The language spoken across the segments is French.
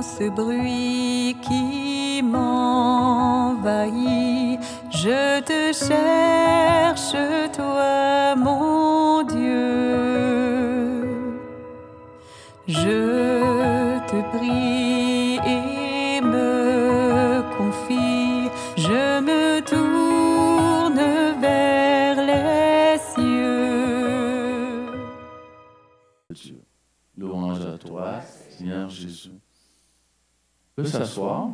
ce bruit qui m'envahit, je te cherche, toi mon Dieu. Je te prie et me confie, je me tourne vers les cieux. Dieu, louange à toi, Seigneur Jésus. On peut s'asseoir.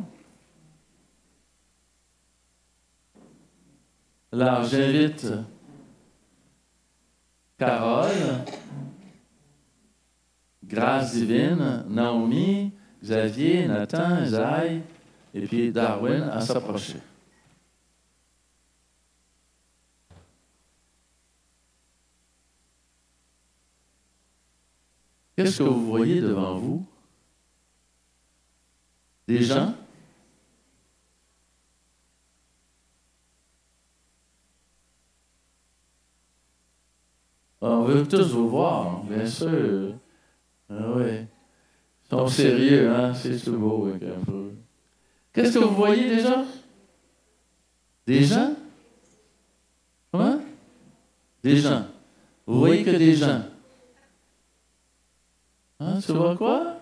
Alors, j'invite Carole, Grâce Divine, Naomi, Xavier, Nathan, Isaïe et puis Darwin à s'approcher. Qu'est-ce que vous voyez devant vous? Des gens? On veut tous vous voir, bien sûr. Ah oui. Ils sont sérieux, hein? C'est tout beau, un peu. Qu'est-ce que vous voyez déjà? Des gens? Comment? Des gens. Vous voyez que des gens. Hein, tu vois quoi?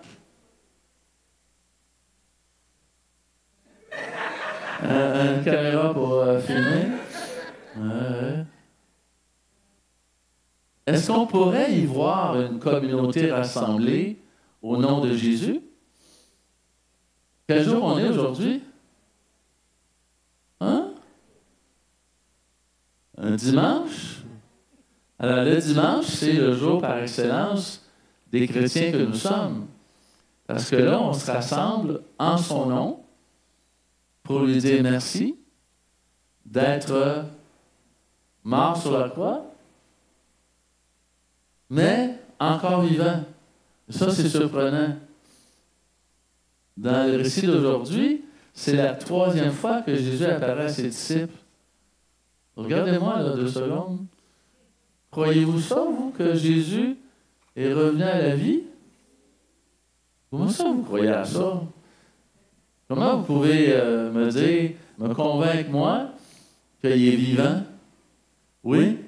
Une caméra pour filmer. Ouais. Est-ce qu'on pourrait y voir une communauté rassemblée au nom de Jésus? Quel jour on est aujourd'hui? Hein? Un dimanche? Alors, le dimanche, c'est le jour par excellence des chrétiens que nous sommes. Parce que là, on se rassemble en son nom pour lui dire merci d'être mort sur la croix, mais encore vivant. Ça, c'est surprenant. Dans le récit d'aujourd'hui, c'est la 3e fois que Jésus apparaît à ses disciples. Regardez-moi là 2 secondes. Croyez-vous ça, vous, que Jésus est revenu à la vie? Comment ça, vous croyez à ça? Comment vous pouvez me dire, me convaincre, moi, qu'il est vivant? Oui?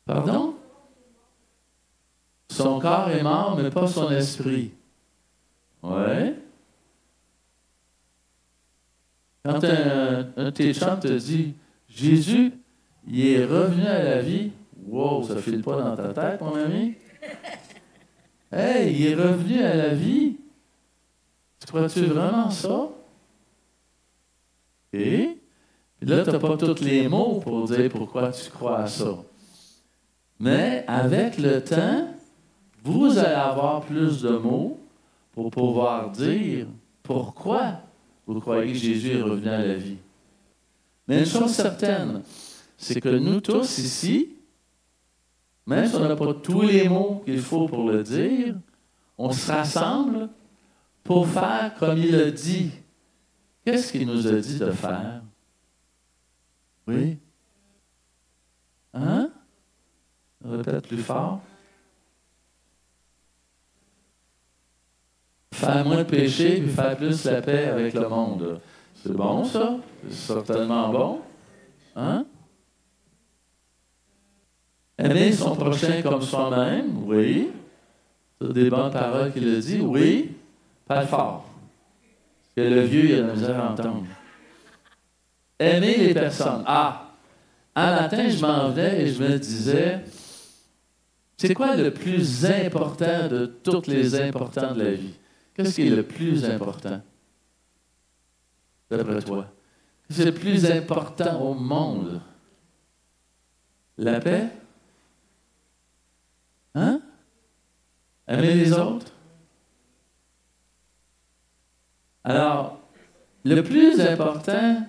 Pardon? Son corps est mort, mais pas son esprit. Oui? Quand un de tes chums te dit, Jésus, il est revenu à la vie, wow, ça ne file pas dans ta tête, mon ami? Hey, il est revenu à la vie. Tu crois-tu vraiment ça? Et puis là, tu n'as pas tous les mots pour dire pourquoi tu crois à ça. Mais avec le temps, vous allez avoir plus de mots pour pouvoir dire pourquoi vous croyez que Jésus est revenu à la vie. Mais une chose certaine, c'est que nous tous ici, même si on n'a pas tous les mots qu'il faut pour le dire, on se rassemble pour faire comme il a dit. Qu'est-ce qu'il nous a dit de faire? Oui? Hein? Répète plus fort. Faire moins de péché puis faire plus la paix avec le monde. C'est bon, ça? C'est certainement bon. Hein? Aimer son prochain comme soi-même, oui. C'est des bonnes paroles qu'il a dit, oui. Parle fort. Parce que le vieux, il a de la misère à entendre. Aimer les personnes. Ah! Un matin, je m'en venais et je me disais, c'est quoi le plus important de tous les importants de la vie? Qu'est-ce qui est le plus important, d'après toi? C'est le plus important au monde? La paix? Hein? Aimer les autres? Alors, le plus important,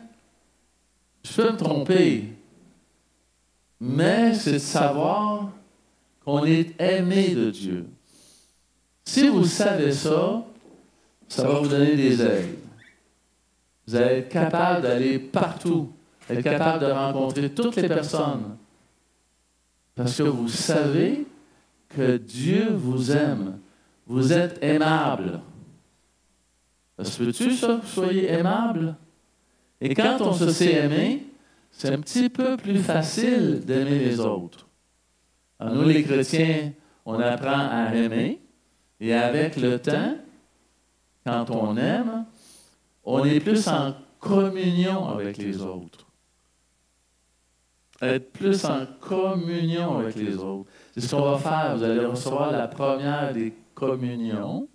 je peux me tromper, mais c'est de savoir qu'on est aimé de Dieu. Si vous savez ça, ça va vous donner des ailes. Vous allez être capable d'aller partout, être capable de rencontrer toutes les personnes, parce que vous savez que Dieu vous aime. Vous êtes aimable. Ça se peut-tu, ça, que vous soyez aimable? Et quand on se sait aimer, c'est un petit peu plus facile d'aimer les autres. Alors, nous, les chrétiens, on apprend à aimer. Et avec le temps, quand on aime, on est plus en communion avec les autres. Être plus en communion avec les autres. C'est ce qu'on va faire. Vous allez recevoir la première des communions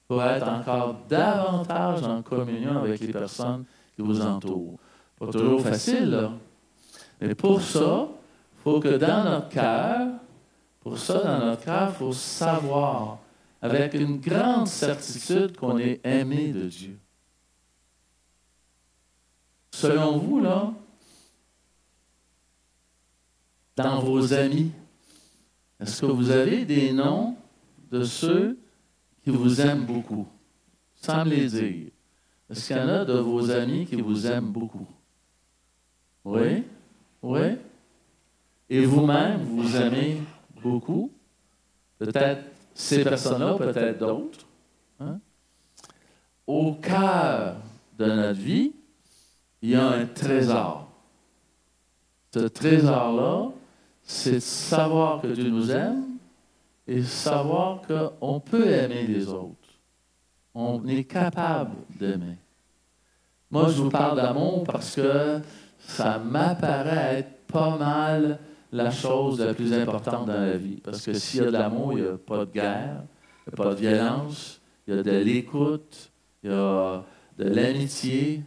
pour être encore davantage en communion avec les personnes qui vous entourent. Pas toujours facile, là. Mais pour ça, il faut que dans notre cœur, il faut savoir, avec une grande certitude, qu'on est aimé de Dieu. Selon vous, là, dans vos amis, est-ce que vous avez des noms de ceux qui vous aiment beaucoup, sans me les dire? Est-ce qu'il y en a de vos amis qui vous aiment beaucoup? Oui? Oui? Et vous-même, vous aimez beaucoup? Peut-être ces personnes-là, peut-être d'autres. Hein? Au cœur de notre vie, il y a un trésor. Ce trésor-là, c'est de savoir que Dieu nous aime et savoir qu'on peut aimer les autres. On est capable d'aimer. Moi, je vous parle d'amour parce que ça m'apparaît être pas mal la chose la plus importante dans la vie. Parce que s'il y a de l'amour, il n'y a pas de guerre, il n'y a pas de violence, il y a de l'écoute, il y a de l'amitié.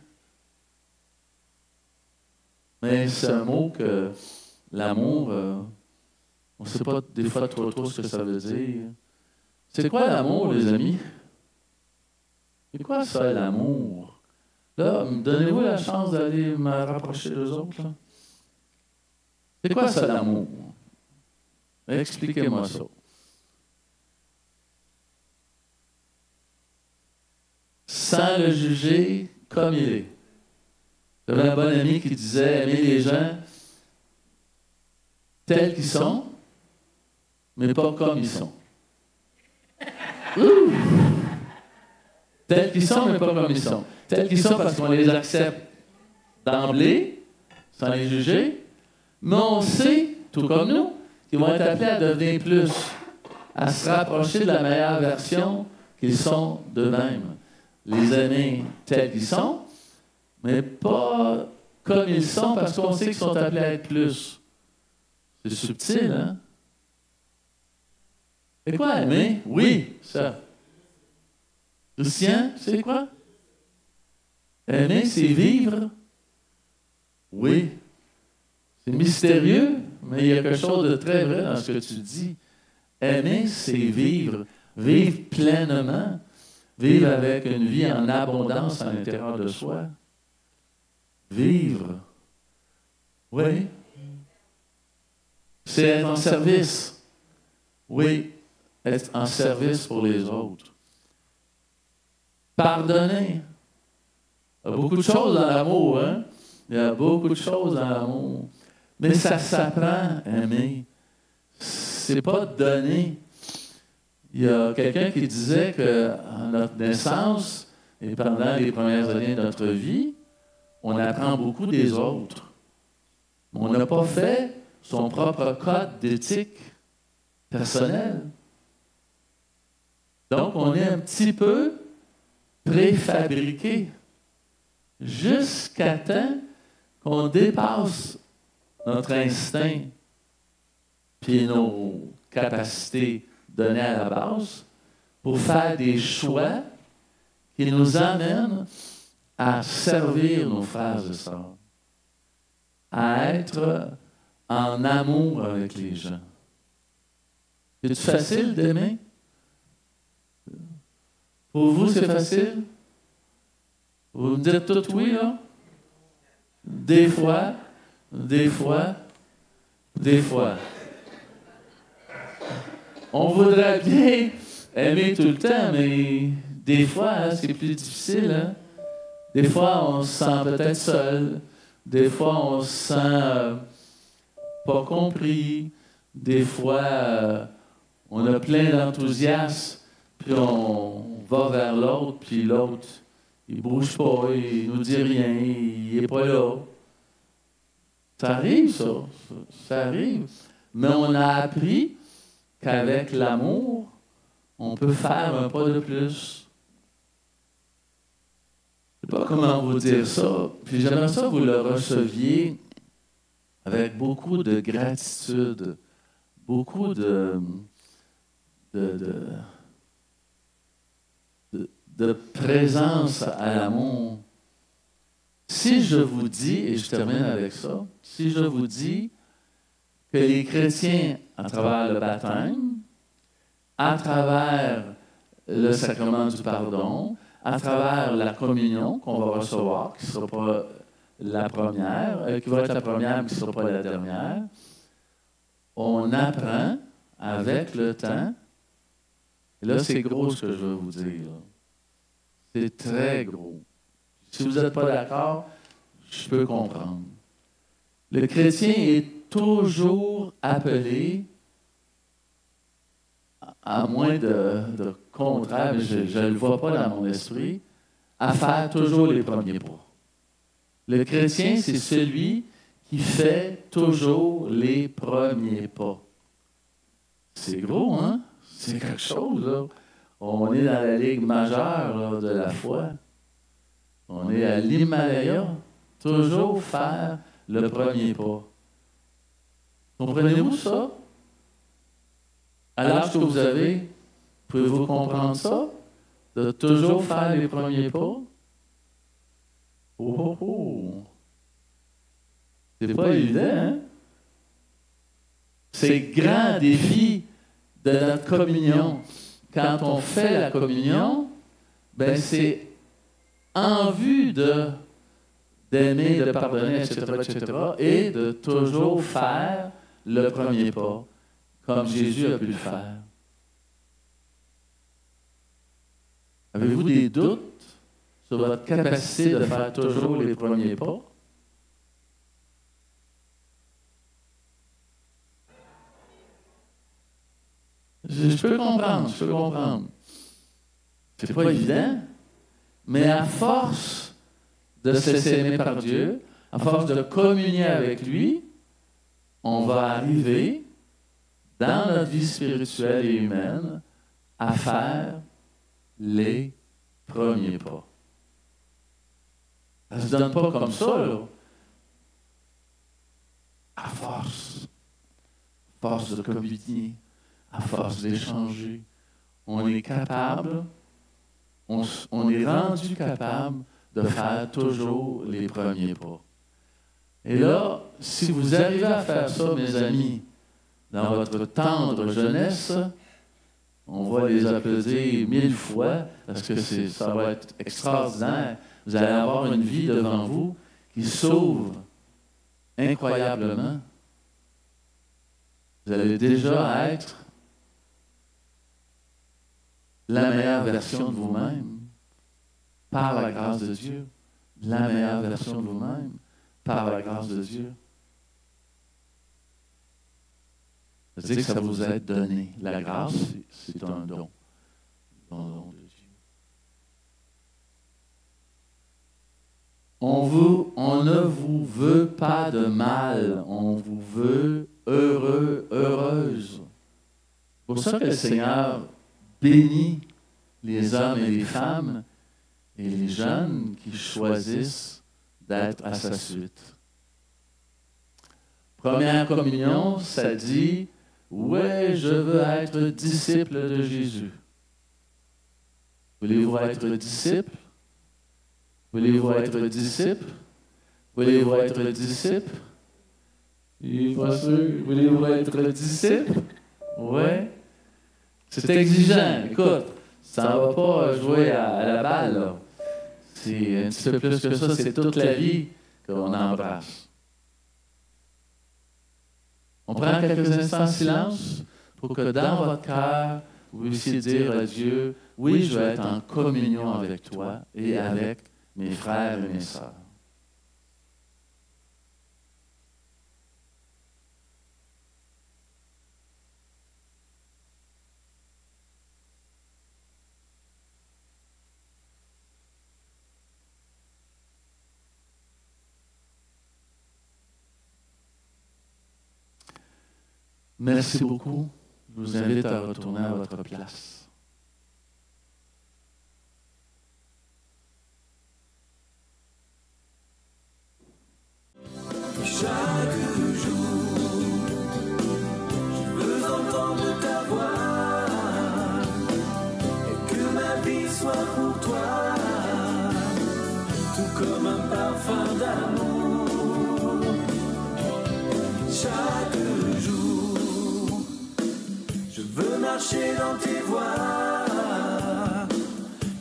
Mais c'est un mot que l'amour, on ne sait pas des fois trop ce que ça veut dire. C'est quoi l'amour, les amis? C'est quoi ça, l'amour? Là, donnez-vous la chance d'aller me rapprocher d'eux autres. Là. C'est quoi ça, l'amour? Expliquez-moi ça. Sans le juger comme il est. J'avais un bon ami qui disait aimer les gens tels qu'ils sont, mais pas comme ils sont. Ouh! Tels qu'ils sont, mais pas comme ils sont. Tels qu'ils sont parce qu'on les accepte d'emblée, sans les juger, mais on sait, tout comme nous, qu'ils vont être appelés à devenir plus, à se rapprocher de la meilleure version qu'ils sont d'eux-mêmes. Les aimer tels qu'ils sont, mais pas comme ils sont parce qu'on sait qu'ils sont appelés à être plus. C'est subtil, hein? C'est quoi aimer? Oui, ça. Christian, c'est quoi? Aimer, c'est vivre? Oui. C'est mystérieux, mais il y a quelque chose de très vrai dans ce que tu dis. Aimer, c'est vivre. Vivre pleinement. Vivre avec une vie en abondance à l'intérieur de soi. Vivre. Oui. C'est être en service. Oui. Être en service pour les autres. Pardonner. Il y a beaucoup de choses dans l'amour, hein? Il y a beaucoup de choses dans l'amour. Mais ça s'apprend à aimer. C'est pas donner. Il y a quelqu'un qui disait qu'à notre naissance et pendant les premières années de notre vie, on apprend beaucoup des autres. Mais on n'a pas fait son propre code d'éthique personnelle. Donc, on est un petit peu préfabriqué jusqu'à temps qu'on dépasse notre instinct puis nos capacités données à la base pour faire des choix qui nous amènent à servir nos frères et sœurs, à être en amour avec les gens. C'est facile d'aimer? Pour vous, c'est facile? Vous me dites tout oui, là? Des fois. On voudrait bien aimer tout le temps, mais des fois, hein, c'est plus difficile. Hein? Des fois, on se sent peut-être seul. Des fois, on se sent pas compris. Des fois, on a plein d'enthousiasme. puis on va vers l'autre, puis l'autre, il bouge pas, il nous dit rien, il est pas là. Ça arrive, ça arrive. Mais on a appris qu'avec l'amour, on peut faire un pas de plus. Je ne sais pas comment vous dire ça. Puis j'aimerais ça que vous le receviez avec beaucoup de gratitude, beaucoup de présence à l'amour. Si je vous dis, et je termine avec ça, si je vous dis que les chrétiens, à travers le baptême, à travers le sacrement du pardon, à travers la communion qu'on va recevoir, qui ne sera pas la première, qui va être la première, mais qui ne sera pas la dernière, on apprend avec le temps, et là c'est gros ce que je veux vous dire, c'est très gros. Si vous n'êtes pas d'accord, je peux comprendre. Le chrétien est toujours appelé, à moins de contraire, mais je ne le vois pas dans mon esprit, à faire toujours les premiers pas. Le chrétien, c'est celui qui fait toujours les premiers pas. C'est gros, hein? C'est quelque chose, là. On est dans la ligue majeure là, de la foi. On est à l'Himalaya. Toujours faire le premier pas. Comprenez-vous ça? À l'âge que vous avez, pouvez-vous comprendre ça? De toujours faire les premiers pas? Oh, oh, oh! C'est pas évident, hein? C'est le grand défi de notre communion. Quand on fait la communion, ben c'est en vue d'aimer, de pardonner, etc., et de toujours faire le premier pas, comme Jésus a pu le faire. Avez-vous des doutes sur votre capacité de faire toujours les premiers pas? Je peux comprendre. C'est pas évident, mais à force de se laisser aimer par Dieu, à force de communier avec lui, on va arriver dans notre vie spirituelle et humaine à faire les premiers pas. Ça ne se donne pas comme ça, là. À force de communier, à force d'échanger, on est capable, on est rendu capable de faire toujours les premiers pas. Et là, si vous arrivez à faire ça, mes amis, dans votre tendre jeunesse, on va les applaudir 1000 fois parce que ça va être extraordinaire. Vous allez avoir une vie devant vous qui s'ouvre incroyablement. Vous allez déjà être la meilleure version de vous-même par la grâce de Dieu. La meilleure version de vous-même par la grâce de Dieu. C'est-à-dire que ça vous est donné. La grâce, c'est un don. Un don de Dieu. On ne vous veut pas de mal. On vous veut heureux, heureuse. C'est pour ça que le Seigneur bénit les hommes et les femmes et les jeunes qui choisissent d'être à sa suite. Première communion, ça dit « Ouais, je veux être disciple de Jésus ». Voulez-vous être disciple? Voulez-vous être disciple? Voulez-vous être disciple? Il n'est pas sûr. Voulez-vous être disciple? Oui. C'est exigeant. Écoute, ça ne va pas jouer à la balle, là. C'est un petit peu plus que ça. C'est toute la vie qu'on embrasse. On prend quelques instants de silence pour que dans votre cœur, vous puissiez dire à Dieu, oui, je veux être en communion avec toi et avec mes frères et mes sœurs. Merci beaucoup. Je vous invite à retourner à votre place. Chaque jour, je veux entendre ta voix et que ma vie soit pour toi, tout comme un parfum d'amour. Chaque jour, je veux marcher dans tes voies,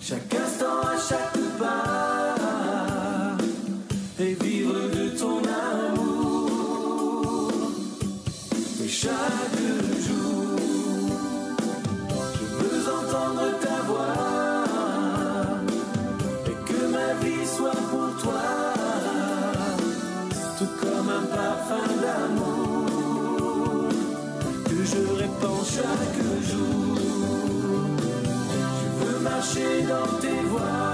chaque instant, à chaque pas, et vivre de ton amour. Et chaque jour, je veux entendre ta voix et que ma vie soit pour toi, tout comme un parfum d'amour que je répands chaque jour. Je veux marcher dans tes voies,